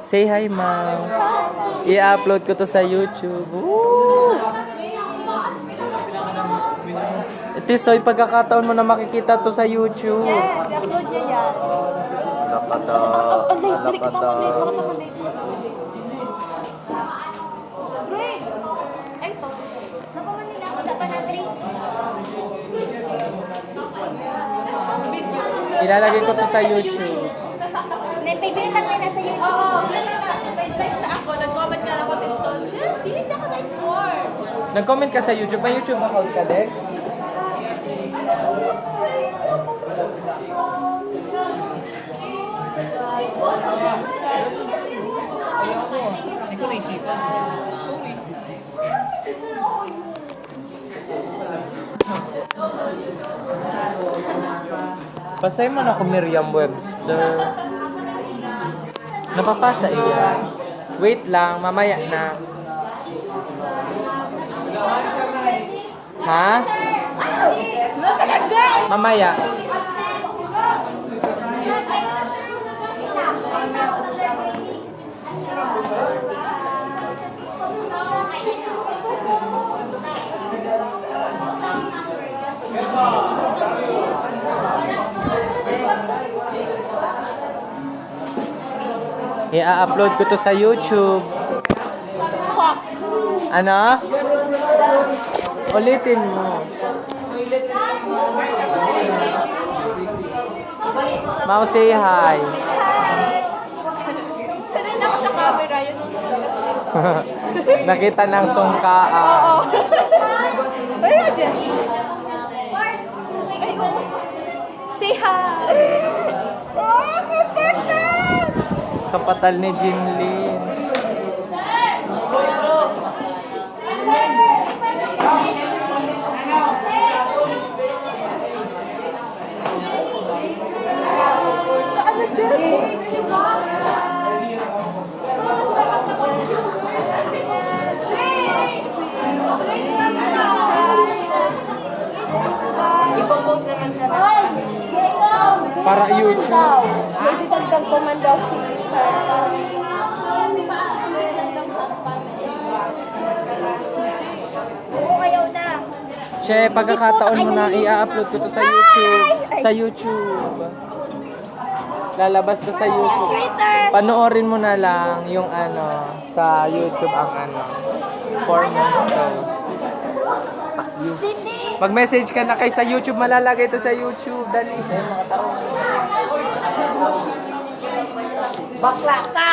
Say hi, ma'am. I-upload ko to sa YouTube. Woo! Ito soy, pagkakataon mo na makikita to sa YouTube. Yes, i-upload niya yan. Alakada. Alakada. Great! Ay, ito. Sa pa Manila ako, dapat na 3. Ilalagay ko to sa YouTube. May favorite ang may nasa YouTube. May like na ako, nag-comment ka lang ako dito. Jessie, hindi ako like more. Nag-comment ka sa YouTube. May YouTube account ka, Dex? Hindi ko naisipan. Pasay mo na ako Miriam Webster. Napapasa iyan. Wait lang, mamaya na. Ha? No, talaga! Mamaya. I-upload ko to sa YouTube. Fuck! Ano? Ulitin mo. Mau say hi. Sanay na ako sa camera, yun. Nakita ng sungkaan. Oo. Ayun, Jen. Ay, oh. Say hi! Oh, kapatid! Kapatal ni Jinlin. Ano, Jen? Ipopost naman sa Para YouTube. may didagdag ko man daw si Sir. Oo, ayaw na. Che, pagkakataon mo na i-upload ko to sa YouTube. Sa YouTube. Lalabas to sa YouTube. Panoorin mo na lang yung ano sa YouTube ang ano. 4 months to. Mag-message ka na kay sa YouTube, malalagay to sa YouTube. Dali. Bakla ka!